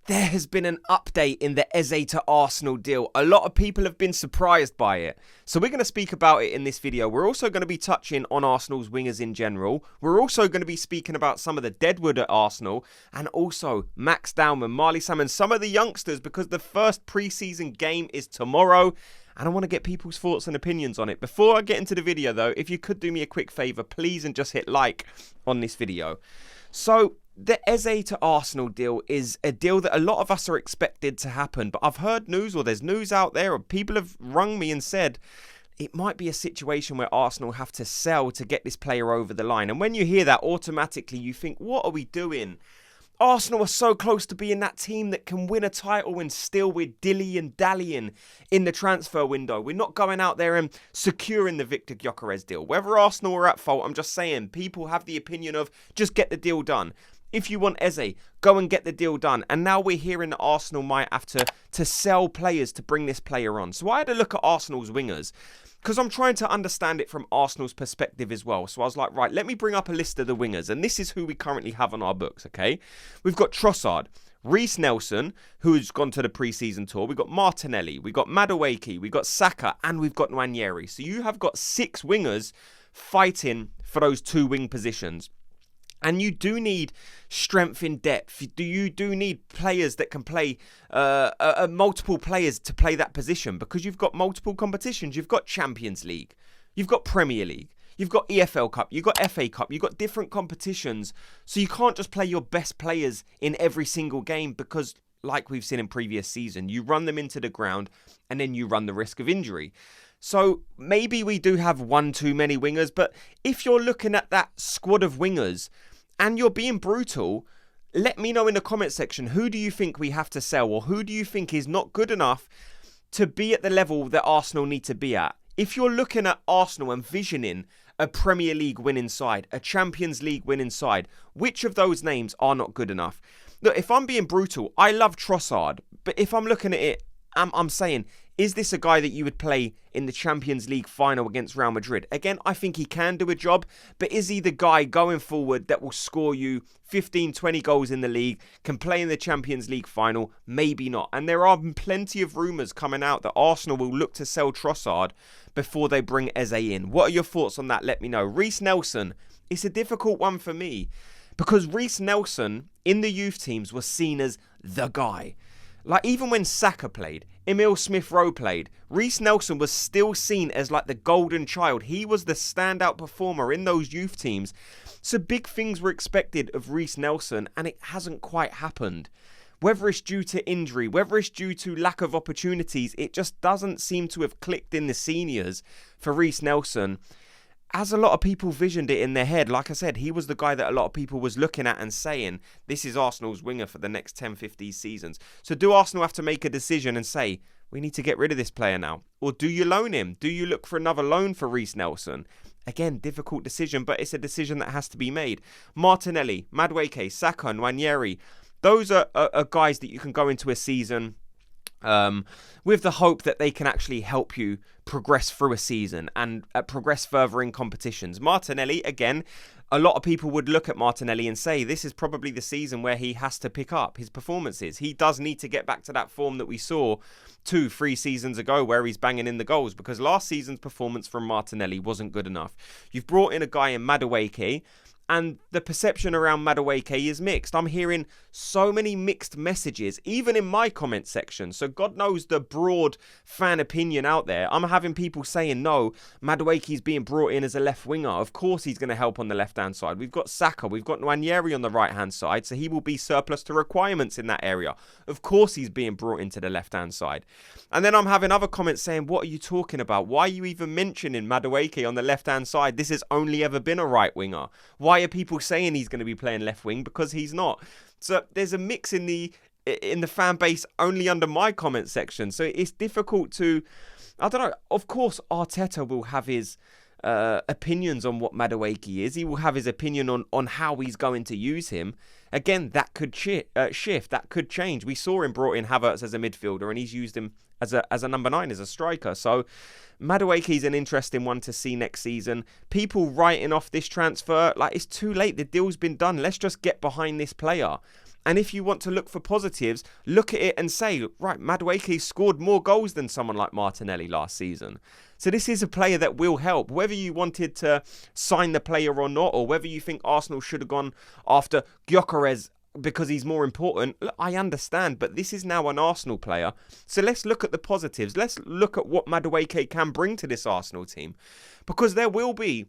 There has been an update in the Eze To Arsenal deal. A lot of people have been surprised by it. So we're going to speak about it in this video. We're also going to be touching on Arsenal's wingers in general. We're also going to be speaking about some of the deadwood at Arsenal. And also Max Dowman, Marli, salmon, some of the youngsters, because the first pre-season game is tomorrow. And I want to get people's thoughts and opinions on it. Before I get into the video though, if you could do me a quick favour, please, and just hit like on this video. So the Eze To Arsenal deal is a deal that a lot of us are expected to happen. But I've heard news, or there's news out there, or people have rung me and said it might be a situation where Arsenal have to sell to get this player over the line. And when you hear that, automatically you think, what are we doing? Arsenal are so close to being that team that can win a title, and still we're dilly and dallying in the transfer window. We're not going out there and securing the Victor Gyokeres deal. Whether Arsenal are at fault, I'm just saying people have the opinion of just get the deal done. If you want Eze, go and get the deal done. And now we're hearing that Arsenal might have to sell players to bring this player on. So I had a look at Arsenal's wingers, because I'm trying to understand it from Arsenal's perspective as well. So I was like, right, let me bring up a list of the wingers. And this is who we currently have on our books, okay? We've got Trossard, Reece Nelson, who's gone to the pre-season tour. We've got Martinelli, we've got Madueke, we've got Saka, and we've got Nwaneri. So you have got 6 wingers fighting for those 2 wing positions. And you do need strength in depth. You do need players that can play, multiple players to play that position, because you've got multiple competitions. You've got Champions League, you've got Premier League, you've got EFL Cup, you've got FA Cup, you've got different competitions. So you can't just play your best players in every single game, because like we've seen in previous season, you run them into the ground and then you run the risk of injury. So maybe we do have one too many wingers, but if you're looking at that squad of wingers and you're being brutal, let me know in the comment section, who do you think we have to sell, or who do you think is not good enough to be at the level that Arsenal need to be at? If you're looking at Arsenal and visioning a Premier League winning side, a Champions League winning side, which of those names are not good enough? Look, if I'm being brutal, I love Trossard, but if I'm looking at it, I'm saying, is this a guy that you would play in the Champions League final against Real Madrid? Again, I think he can do a job, but is he the guy going forward that will score you 15, 20 goals in the league, can play in the Champions League final? Maybe not. And there are plenty of rumours coming out that Arsenal will look to sell Trossard before they bring Eze in. What are your thoughts on that? Let me know. Reece Nelson, it's a difficult one for me, because Reece Nelson in the youth teams was seen as the guy. Like, even when Saka played, Emile Smith-Rowe played, Reece Nelson was still seen as like the golden child. He was the standout performer in those youth teams. So big things were expected of Reece Nelson, and it hasn't quite happened. Whether it's due to injury, whether it's due to lack of opportunities, it just doesn't seem to have clicked in the seniors for Reece Nelson, as a lot of people visioned it in their head. Like I said, he was the guy that a lot of people was looking at and saying, this is Arsenal's winger for the next 10, 15 seasons. So do Arsenal have to make a decision and say, we need to get rid of this player now? Or do you loan him? Do you look for another loan for Reece Nelson? Again, difficult decision, but it's a decision that has to be made. Martinelli, Madueke, Saka, Nwaneri, those are guys that you can go into a season with the hope that they can actually help you progress through a season and progress further in competitions. Martinelli, again, a lot of people would look at Martinelli and say this is probably the season where he has to pick up his performances. He does need to get back to that form that we saw 2-3 seasons ago, where he's banging in the goals, because last season's performance from Martinelli wasn't good enough. You've brought in a guy in Madueke, and the perception around Madueke is mixed. I'm hearing so many mixed messages, even in my comment section. So God knows the broad fan opinion out there. I'm having people saying, no, Madueke's being brought in as a left winger. Of course he's going to help on the left-hand side. We've got Saka, we've got Nwaneri on the right-hand side, so he will be surplus to requirements in that area. Of course he's being brought into the left-hand side. And then I'm having other comments saying, what are you talking about? Why are you even mentioning Madueke on the left-hand side? This has only ever been a right winger. Why are people saying he's going to be playing left wing? Because he's not. So there's a mix in the fan base only under my comment section. So it's difficult to, I don't know. Of course, Arteta will have his opinions on what Madueke is. He will have his opinion on how he's going to use him. Again, that could shift. That could change. We saw him brought in Havertz as a midfielder, and he's used him as a number 9, as a striker. So Madueke is an interesting one to see next season. People writing off this transfer, like, it's too late. The deal's been done. Let's just get behind this player. And if you want to look for positives, look at it and say, right, Madueke scored more goals than someone like Martinelli last season. So this is a player that will help. Whether you wanted to sign the player or not, or whether you think Arsenal should have gone after Gyokeres because he's more important, look, I understand, but this is now an Arsenal player. So let's look at the positives. Let's look at what Madueke can bring to this Arsenal team. Because there will be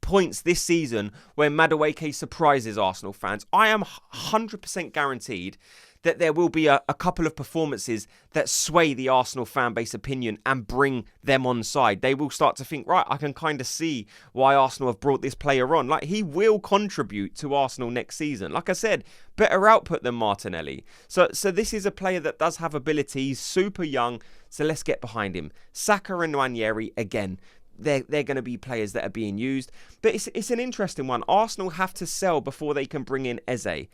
points this season where Madueke surprises Arsenal fans. I am 100% guaranteed that there will be a couple of performances that sway the Arsenal fan base opinion and bring them on side. They will start to think, right, I can kind of see why Arsenal have brought this player on. Like, he will contribute to Arsenal next season. Like I said, better output than Martinelli. So this is a player that does have ability. He's super young, so let's get behind him. Saka and Nwaneri, again, they're going to be players that are being used. But it's an interesting one. Arsenal have to sell before they can bring in Eze.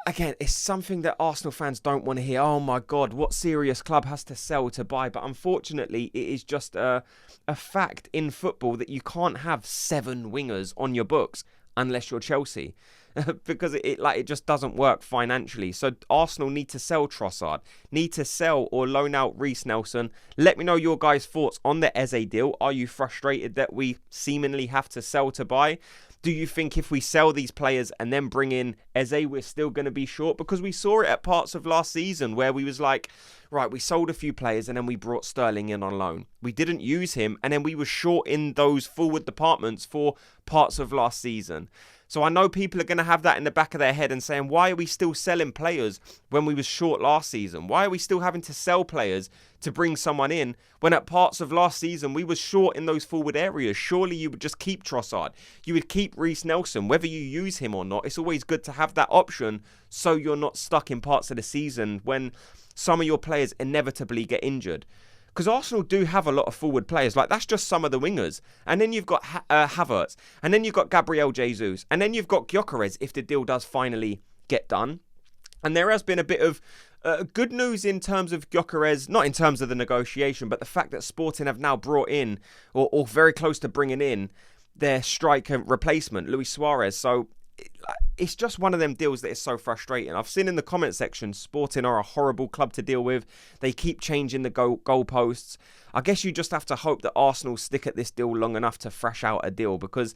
Again, it's something that Arsenal fans don't want to hear. Oh my God, what serious club has to sell to buy? But unfortunately, it is just a fact in football that you can't have 7 wingers on your books unless you're Chelsea. Because it just doesn't work financially. So Arsenal need to sell Trossard, need to sell or loan out Reece Nelson. Let me know your guys' thoughts on the Eze deal. Are you frustrated that we seemingly have to sell to buy? Do you think if we sell these players and then bring in Eze, we're still going to be short? Because we saw it at parts of last season where we was like, right, we sold a few players and then we brought Sterling in on loan. We didn't use him and then we were short in those forward departments for parts of last season. So I know people are going to have that in the back of their head and saying, why are we still selling players when we was short last season? Why are we still having to sell players to bring someone in when at parts of last season we was short in those forward areas? Surely you would just keep Trossard. You would keep Reece Nelson. Whether you use him or not, it's always good to have that option so you're not stuck in parts of the season when some of your players inevitably get injured. Because Arsenal do have a lot of forward players. Like, that's just some of the wingers. And then you've got Havertz. And then you've got Gabriel Jesus. And then you've got Gyokeres if the deal does finally get done. And there has been a bit of good news in terms of Gyokeres. Not in terms of the negotiation, but the fact that Sporting have now brought in, or very close to bringing in, their striker replacement, Luis Suarez. So it's just one of them deals that is so frustrating. I've seen in the comment section, Sporting are a horrible club to deal with. They keep changing the goalposts. I guess you just have to hope that Arsenal stick at this deal long enough to thrash out a deal, because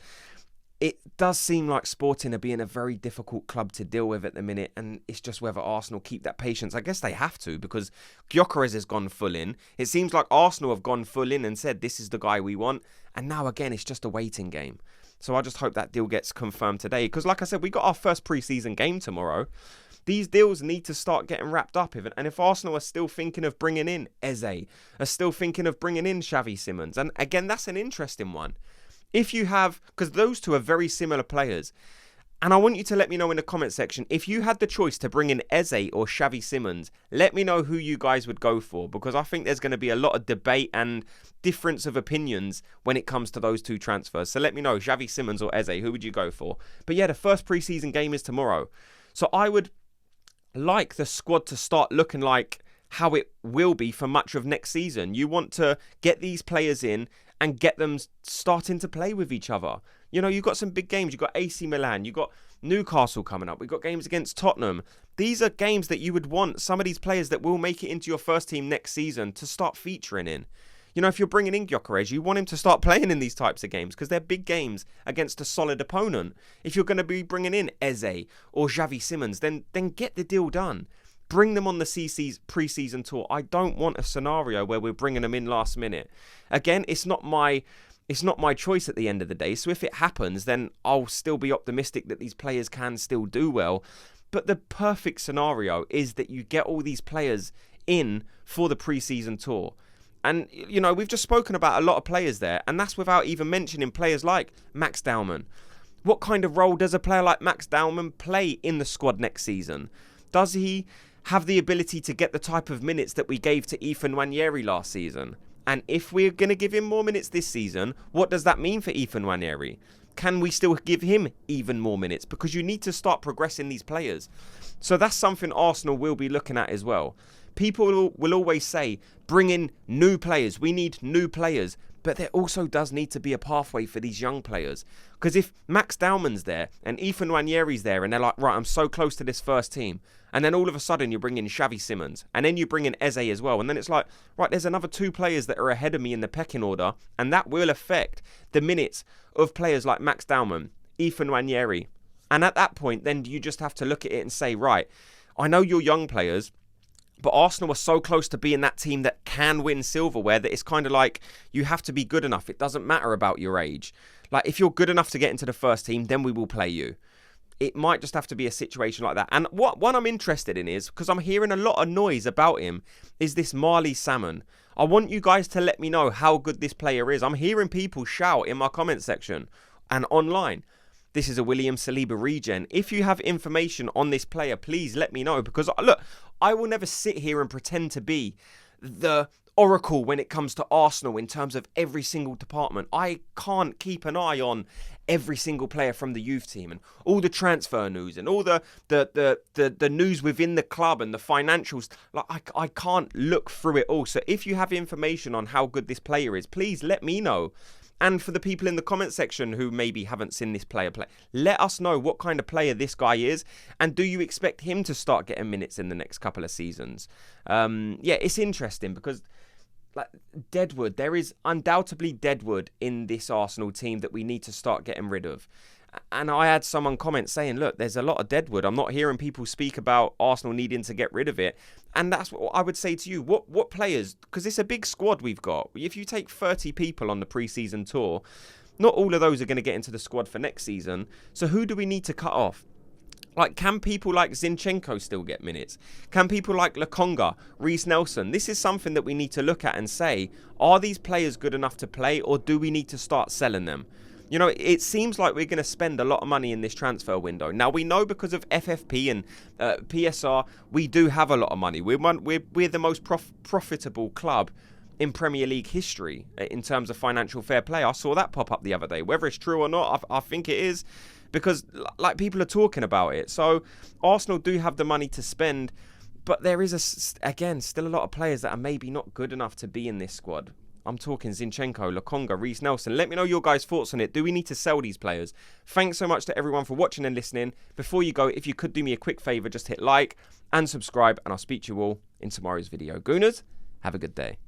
it does seem like Sporting are being a very difficult club to deal with at the minute, and it's just whether Arsenal keep that patience. I guess they have to, because Gyokeres has gone full in. It seems like Arsenal have gone full in and said, this is the guy we want, and now again, it's just a waiting game. So I just hope that deal gets confirmed today. Because like I said, we got our first pre-season game tomorrow. These deals need to start getting wrapped up. And if Arsenal are still thinking of bringing in Eze, are still thinking of bringing in Xavi Simons. And again, that's an interesting one. If you have, because those two are very similar players. And I want you to let me know in the comment section, if you had the choice to bring in Eze or Xavi Simons, let me know who you guys would go for, because I think there's going to be a lot of debate and difference of opinions when it comes to those two transfers. So let me know, Xavi Simons or Eze, who would you go for? But yeah, the first pre-season game is tomorrow. So I would like the squad to start looking like how it will be for much of next season. You want to get these players in and get them starting to play with each other. You know, you've got some big games. You've got AC Milan. You've got Newcastle coming up. We've got games against Tottenham. These are games that you would want some of these players that will make it into your first team next season to start featuring in. You know, if you're bringing in Gyokeres, you want him to start playing in these types of games because they're big games against a solid opponent. If you're going to be bringing in Eze or Xavi Simons, then get the deal done. Bring them on the CC's pre-season tour. I don't want a scenario where we're bringing them in last minute. Again, it's not my choice at the end of the day. So if it happens, then I'll still be optimistic that these players can still do well. But the perfect scenario is that you get all these players in for the pre-season tour. And, you know, we've just spoken about a lot of players there, and that's without even mentioning players like Max Dowman. What kind of role does a player like Max Dowman play in the squad next season? Does he have the ability to get the type of minutes that we gave to Nwaneri last season? And if we're going to give him more minutes this season, what does that mean for Nwaneri? Can we still give him even more minutes? Because you need to start progressing these players. So that's something Arsenal will be looking at as well. People will always say, bring in new players. We need new players. But there also does need to be a pathway for these young players. Because if Max Dowman's there and nwaneri's there and they're like, right, I'm so close to this first team. And then all of a sudden you bring in Xavi Simons. And then you bring in Eze as well. And then it's like, right, there's another 2 players that are ahead of me in the pecking order. And that will affect the minutes of players like Max Dowman, nwaneri. And at that point, then you just have to look at it and say, right, I know you're young players, but Arsenal are so close to being that team that can win silverware that it's kind of like you have to be good enough. It doesn't matter about your age. Like, if you're good enough to get into the first team, then we will play you. It might just have to be a situation like that. And what one I'm interested in is, because I'm hearing a lot of noise about him, is this Marli salmon. I want you guys to let me know how good this player is. I'm hearing people shout in my comment section and online, this is a William Saliba regen. If you have information on this player, please let me know. Because, look, I will never sit here and pretend to be the oracle when it comes to Arsenal in terms of every single department. I can't keep an eye on every single player from the youth team and all the transfer news and all the news within the club and the financials. Like, I can't look through it all. So if you have information on how good this player is, please let me know. And for the people in the comment section who maybe haven't seen this player play, let us know what kind of player this guy is. And do you expect him to start getting minutes in the next couple of seasons? Yeah, it's interesting because, like, deadwood, there is undoubtedly deadwood in this Arsenal team that we need to start getting rid of. And I had someone comment saying, look, there's a lot of deadwood. I'm not hearing people speak about Arsenal needing to get rid of it. And that's what I would say to you. What players, because it's a big squad we've got. If you take 30 people on the pre-season tour, not all of those are going to get into the squad for next season. So who do we need to cut off? Like, can people like Zinchenko still get minutes? Can people like Lokonga, Reece Nelson? This is something that we need to look at and say, are these players good enough to play, or do we need to start selling them? You know, it seems like we're going to spend a lot of money in this transfer window. Now, we know because of FFP and PSR, we do have a lot of money. We're the most profitable club in Premier League history in terms of financial fair play. I saw that pop up the other day. Whether it's true or not, I think it is, because, like, people are talking about it. So Arsenal do have the money to spend, but there is, again, still a lot of players that are maybe not good enough to be in this squad. I'm talking Zinchenko, Lokonga, Reece Nelson. Let me know your guys' thoughts on it. Do we need to sell these players? Thanks so much to everyone for watching and listening. Before you go, if you could do me a quick favour, just hit like and subscribe, and I'll speak to you all in tomorrow's video. Gooners, have a good day.